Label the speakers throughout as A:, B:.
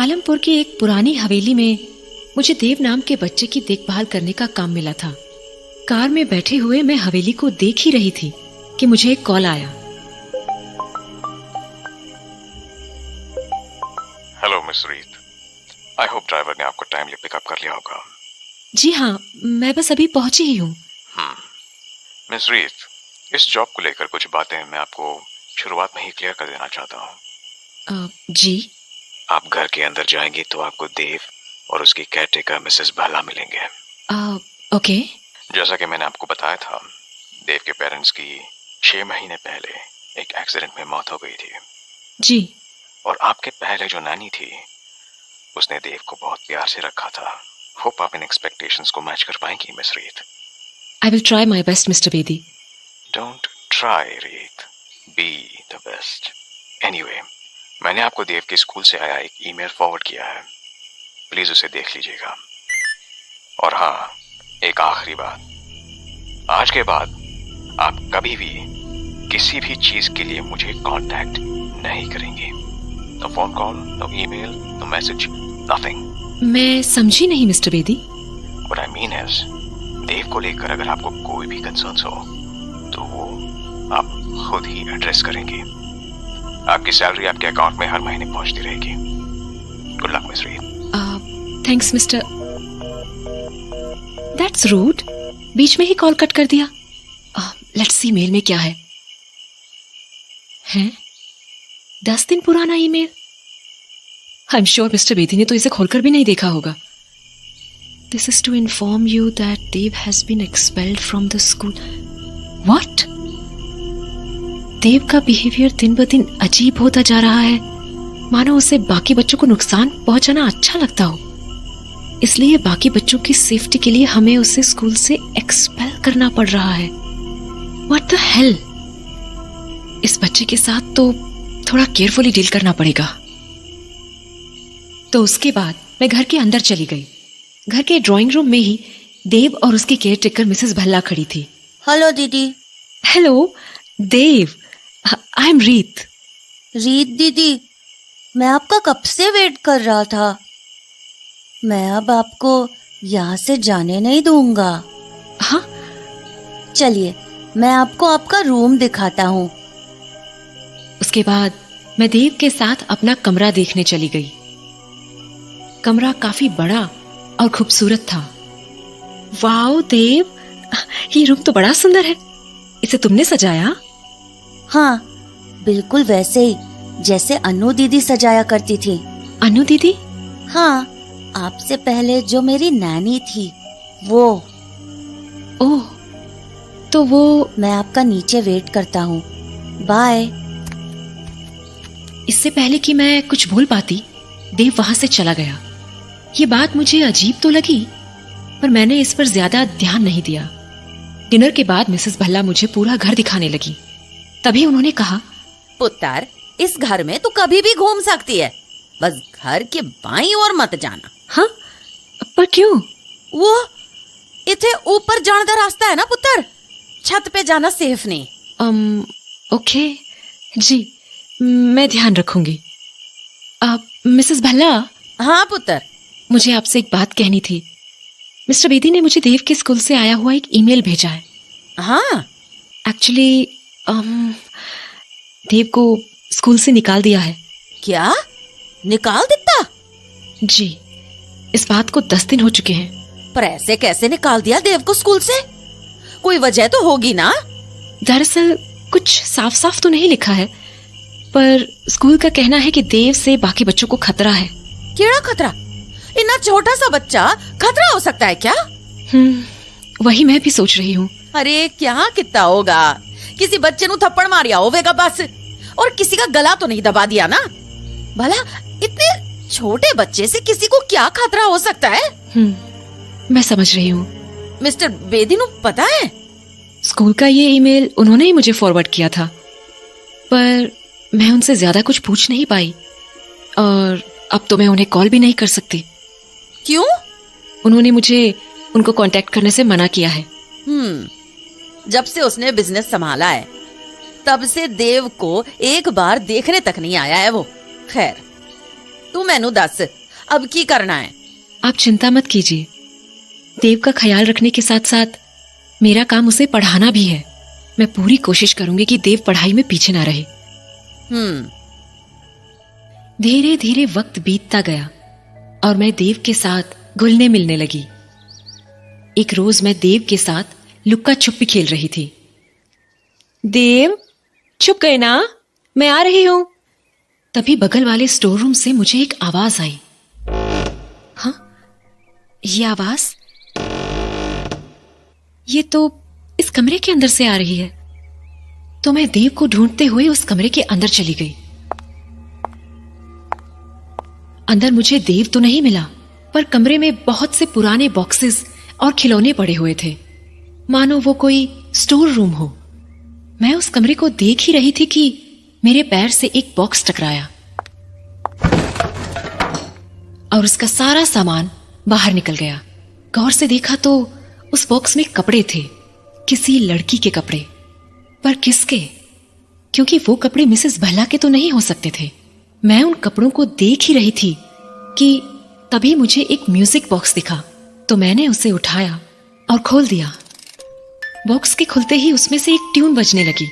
A: आलमपुर की एक पुरानी हवेली में मुझे देव नाम के बच्चे की देखभाल करने का काम मिला था। कार में बैठे हुए मैं हवेली को देख ही रही थी कि मुझे एक कॉल आया।
B: हेलो मिस रीत, आई होप ड्राइवर ने आपको टाइमली पिकअप कर लिया होगा।
A: जी हाँ, मैं बस अभी पहुंची ही हूँ।
B: मिस रीत, इस जॉब को लेकर कुछ बातें मैं आपको शुरुआत में ही क्लियर कर देना चाहता हूँ।
A: जी।
B: आप घर के अंदर जाएंगी तो आपको देव और उसकी केयरटेकर मिसेस भाला मिलेंगे।
A: ओके।
B: जैसा कि मैंने आपको बताया था, देव के पेरेंट्स की 6 महीने पहले एक एक्सीडेंट में मौत हो गई थी।
A: जी।
B: और आपके पहले जो नानी थी, उसने देव को बहुत प्यार से रखा था। होप आप इन एक्सपेक्टेशंस को मैच कर पाएंगी मिस रीत।
A: I will try my best mister Bedi.
B: Don't try रीत, बी द बेस्ट। एनीवे, मैंने आपको देव के स्कूल से आया एक ईमेल फॉरवर्ड किया है, प्लीज उसे देख लीजिएगा। और हाँ, एक आखिरी बात, आज के बाद आप कभी भी किसी भी चीज के लिए मुझे कांटेक्ट नहीं करेंगे। No phone call, no email, no message, nothing.
A: मैं समझी नहीं mister Bedi.
B: What I mean is, Dev को लेकर अगर आपको कोई भी कंसर्न्स हो तो वो आप खुद ही एड्रेस करेंगे। आपकी सैलरी आपके अकाउंट में हर महीने पहुंचती रहेगी। गुड लक मिस रीत।
A: Thanks mister. दैट्स रूड, बीच में ही कॉल कट कर दिया। लेट्स सी मेल में क्या है। हैं? 10 दिन पुराना email. I am sure mister Bedi ने तो इसे खोलकर भी नहीं देखा होगा। This is to inform you that Dev has been expelled from the school. What? Dev का बिहेवियर दिन ब दिन अजीब होता जा रहा है, मानो उसे बाकी बच्चों को नुकसान पहुंचाना अच्छा लगता हो। इसलिए बाकी बच्चों की सेफ्टी के लिए हमें उसे स्कूल से एक्सपेल करना पड़ रहा है। What the hell? इस बच्चे के साथ तो थोड़ा केयरफुली डील करना पड़ेगा। तो उसके बाद मैं घर के अंदर चली गई। घर के ड्राइंग रूम में ही देव और उसकी केयरटेकर मिसेस भल्ला खड़ी थी।
C: हेलो दीदी।
A: हेलो देव, आई एम रीत।
C: रीत दीदी, मैं आपका कब से वेट कर रहा था। मैं अब आपको यहाँ से जाने नहीं दूंगा।
A: हाँ?
C: चलिए, मैं आपको आपका रूम दिखाता हूँ।
A: उसके बाद मैं देव के साथ अपना कमरा देखने चली गई। कमरा काफी बड़ा और खूबसूरत था। वाओ देव, ये रूम तो बड़ा सुंदर है। इसे तुमने सजाया?
C: हाँ, बिल्कुल वैसे ही जैसे अनु दीदी सजाया करती थी।
A: अनु दीदी?
C: हाँ, आपसे पहले जो मेरी नैनी थी वो।
A: ओह, तो वो।
C: मैं आपका नीचे वेट करता हूँ। बाय।
A: इससे पहले कि मैं कुछ भूल पाती, देव वहां से चला गया। ये बात मुझे अजीब तो लगी, पर मैंने इस पर ज्यादा ध्यान नहीं दिया। डिनर के बाद मिसेस भल्ला मुझे पूरा घर दिखाने लगी। तभी उन्होंने कहा,
D: पुत्र, इस घर में तू कभी भी घूम सकती है, बस घर के बाईं ओर मत जाना।
A: हाँ? पर क्यों?
D: वो इथे ऊपर जाने का रास्ता है ना पुत्र, छत पे जाना सेफ नहीं।
A: ओके जी, मैं ध्यान रखूंगी। मिसेस भल्ला।
D: हाँ पुत्र।
A: मुझे आपसे एक बात कहनी थी। मिस्टर बेदी ने मुझे देव के स्कूल से आया हुआ एक ईमेल भेजा है।
D: हाँ?
A: एक्चुअली देव को स्कूल से निकाल दिया है।
D: क्या? निकाल देता?
A: जी, इस बात को 10 दिन हो चुके हैं।
D: पर ऐसे कैसे निकाल दिया देव को स्कूल से? कोई वजह तो होगी ना?
A: दरअसल कुछ साफ साफ तो नहीं लिखा है, पर स्कूल का कहना है कि देव से बाकी बच्चों को खतरा है।
D: केड़ा खतरा? इतना छोटा सा बच्चा खतरा हो सकता है क्या?
A: वही मैं भी सोच रही हूँ।
D: अरे क्या कितना होगा, किसी बच्चे नु थप्पड़ मारिया होवेगा बस, और किसी का गला तो नहीं दबा दिया ना। भला इतने छोटे बच्चे से किसी को क्या खतरा हो सकता है?
A: मैं समझ रही हूँ।
D: मिस्टर बेदी नु पता है?
A: स्कूल का ये ईमेल उन्होंने ही मुझे फॉरवर्ड किया था, पर मैं उनसे ज्यादा कुछ पूछ नहीं पाई, और अब तो मैं उन्हें कॉल भी नहीं कर सकती।
D: क्यों?
A: उन्होंने मुझे उनको कांटेक्ट करने से मना किया है।
D: जब से उसने बिजनेस संभाला है, तब से देव को एक बार देखने तक नहीं आया है वो। खैर, तू मैनू दस अब की करना है?
A: आप चिंता मत कीजिए, देव का ख्याल रखने के साथ साथ मेरा काम उसे पढ़ाना भी है। मैं पूरी कोशिश करूंगी कि देव पढ़ाई में पीछे ना रहे। धीरे धीरे वक्त बीतता गया और मैं देव के साथ घुलने मिलने लगी। एक रोज मैं देव के साथ लुक्का छुपी खेल रही थी। देव, छुप गए ना, मैं आ रही हूं। तभी बगल वाले स्टोर रूम से मुझे एक आवाज आई। हाँ, ये आवाज, ये तो इस कमरे के अंदर से आ रही है। तो मैं देव को ढूंढते हुए उस कमरे के अंदर चली गई। अंदर मुझे देव तो नहीं मिला, पर कमरे में बहुत से पुराने बॉक्सेस और खिलौने पड़े हुए थे, मानो वो कोई स्टोर रूम हो। मैं उस कमरे को देख ही रही थी कि मेरे पैर से एक बॉक्स टकराया और उसका सारा सामान बाहर निकल गया। गौर से देखा तो उस बॉक्स में कपड़े थे, किसी लड़की के कपड़े। पर किसके? क्योंकि वो कपड़े मिसेस भल्ला के तो नहीं हो सकते थे। मैं उन कपड़ों को देख ही रही थी कि तभी मुझे एक म्यूजिक बॉक्स दिखा, तो मैंने उसे उठाया और खोल दिया। बॉक्स के खुलते ही उसमें से एक ट्यून बजने लगी।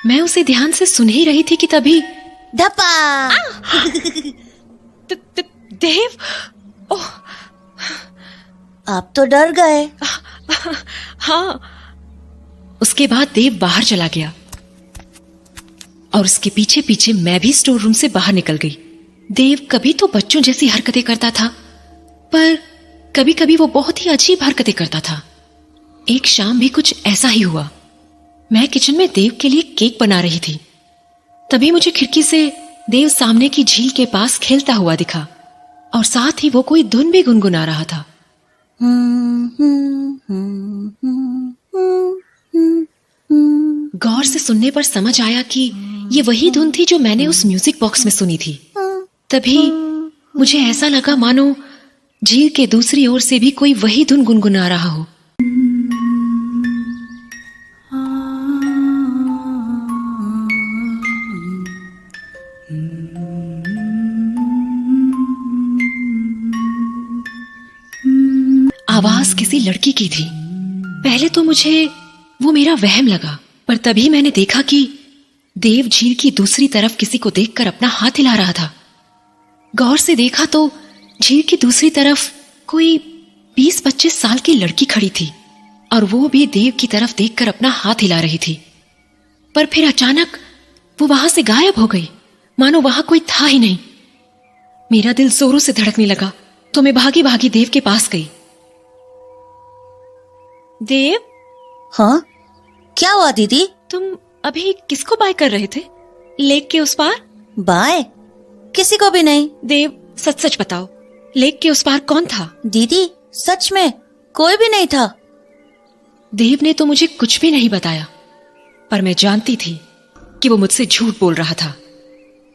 A: मैं उसे ध्यान से सुन ही रही थी कि तभी
C: धपा।
A: देव, ओह,
C: आप तो डर गए।
A: हाँ। उसके बाद देव बाहर चला गया और उसके पीछे पीछे मैं भी स्टोर रूम से बाहर निकल गई। देव कभी तो बच्चों जैसी हरकतें करता था, पर कभी कभी वो बहुत ही अजीब हरकतें करता था। एक शाम भी कुछ ऐसा ही हुआ। मैं किचन में देव के लिए केक बना रही थी, तभी मुझे खिड़की से देव सामने की झील के पास खेलता हुआ दिखा और साथ ही वो कोई धुन भी गुनगुना रहा था। गौर से सुनने पर समझ आया कि ये वही धुन थी जो मैंने उस म्यूजिक बॉक्स में सुनी थी। तभी मुझे ऐसा लगा मानो झील के दूसरी ओर से भी कोई वही धुन गुनगुना रहा हो। आवाज किसी लड़की की थी। पहले तो मुझे वो मेरा वहम लगा, पर तभी मैंने देखा कि देव झील की दूसरी तरफ किसी को देखकर अपना हाथ हिला रहा था। गौर से देखा तो झील की दूसरी तरफ कोई 20-25 साल की लड़की खड़ी थी और वो भी देव की तरफ देखकर अपना हाथ हिला रही थी। पर फिर अचानक वो वहां से गायब हो गई, मानो वहां कोई था ही नहीं। मेरा दिल जोरों से धड़कने लगा तो मैं भागी भागी देव के पास गई। देव,
C: हाँ, क्या हुआ दीदी?
A: तुम अभी किसको बाय कर रहे थे? लेक के उस पार?
C: बाय? किसी को भी नहीं।
A: देव, सच सच बताओ, लेक के उस पार कौन था?
C: दीदी, सच में कोई भी नहीं था।
A: देव ने तो मुझे कुछ भी नहीं बताया, पर मैं जानती थी कि वो मुझसे झूठ बोल रहा था,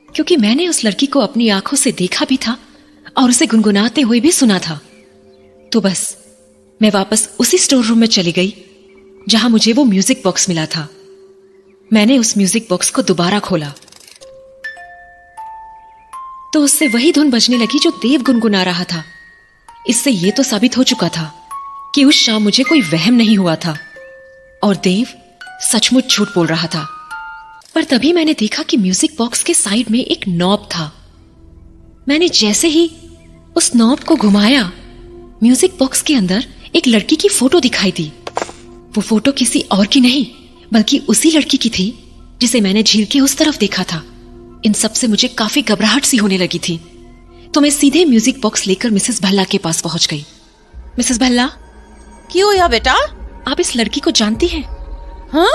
A: क्योंकि मैंने उस लड़की को अपनी आंखों से देखा भी था और उसे गुनगुनाते हुए भी सुना था। तो बस मैं वापस उसी स्टोर रूम में चली गई जहां मुझे वो म्यूजिक बॉक्स मिला था। मैंने उस म्यूजिक बॉक्स को दोबारा खोला तो उससे वही धुन बजने लगी जो देव गुनगुना रहा था। इससे यह तो साबित हो चुका था कि उस शाम मुझे कोई वहम नहीं हुआ था और देव सचमुच झूठ बोल रहा था। पर तभी मैंने देखा कि म्यूजिक बॉक्स के साइड में एक नॉब था। मैंने जैसे ही उस नॉब को घुमाया, म्यूजिक बॉक्स के अंदर एक लड़की की फोटो दिखाई दी। वो फोटो किसी और की नहीं बल्कि उसी लड़की की थी जिसे मैंने झील के उस तरफ देखा था। इन सब से मुझे काफी घबराहट सी होने लगी थी, तो मैं सीधे म्यूजिक बॉक्स लेकर मिसेस भल्ला के पास पहुंच गई। मिसेस भल्ला,
D: क्यों या बेटा?
A: आप इस लड़की को जानती हैं?
D: हाँ?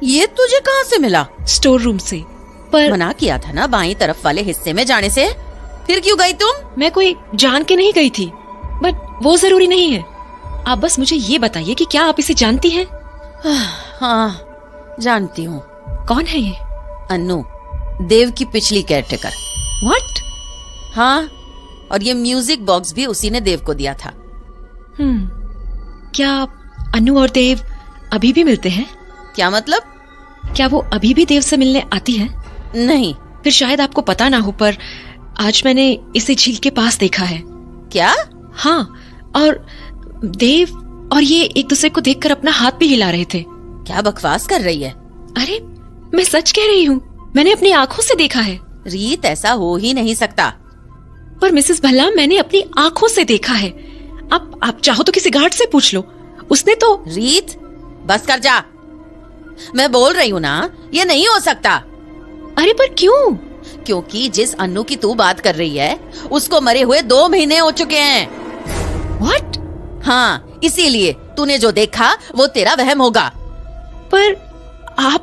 D: ये तुझे कहाँ से मिला?
A: स्टोर रूम से। पर
D: मना किया था ना बाईं तरफ वाले हिस्से में जाने से, फिर क्यों गई तुम?
A: मैं कोई जान के नहीं गई थी, बट वो जरूरी नहीं है। आप बस मुझे ये बताइए कि क्या आप इसे जानती हैं?
D: हाँ, जानती हूँ।
A: कौन है ये?
D: अन्नू, देव की पिछली केयरटेकर।
A: व्हाट?
D: हाँ, और ये म्यूजिक बॉक्स भी उसी ने देव को दिया था।
A: क्या अन्नू और देव अभी भी मिलते हैं?
D: क्या मतलब?
A: क्या वो अभी भी देव से मिलने आती है?
D: नहीं।
A: फिर शायद आपको पता ना हो, पर आज मैंने इसे झील के पास देखा है।
D: क्या?
A: हाँ, और देव और ये एक दूसरे को देखकर अपना हाथ भी हिला रहे थे।
D: क्या बकवास कर रही है?
A: अरे मैं सच कह रही हूँ, मैंने अपनी आंखों से देखा है।
D: रीत, ऐसा हो ही नहीं सकता।
A: पर मिसेस भल्ला, मैंने अपनी आंखों से देखा है। आप चाहो तो किसी गार्ड से पूछ लो, उसने तो।
D: रीत, बस कर जा। मैं बोल रही हूँ ना, ये नहीं हो सकता।
A: अरे पर क्यों?
D: क्योंकि जिस अन्नू की तू बात कर रही है उसको मरे हुए 2 महीने हो चुके हैं।
A: व्हाट?
D: हाँ, इसीलिए तूने जो देखा वो तेरा वहम होगा।
A: पर आप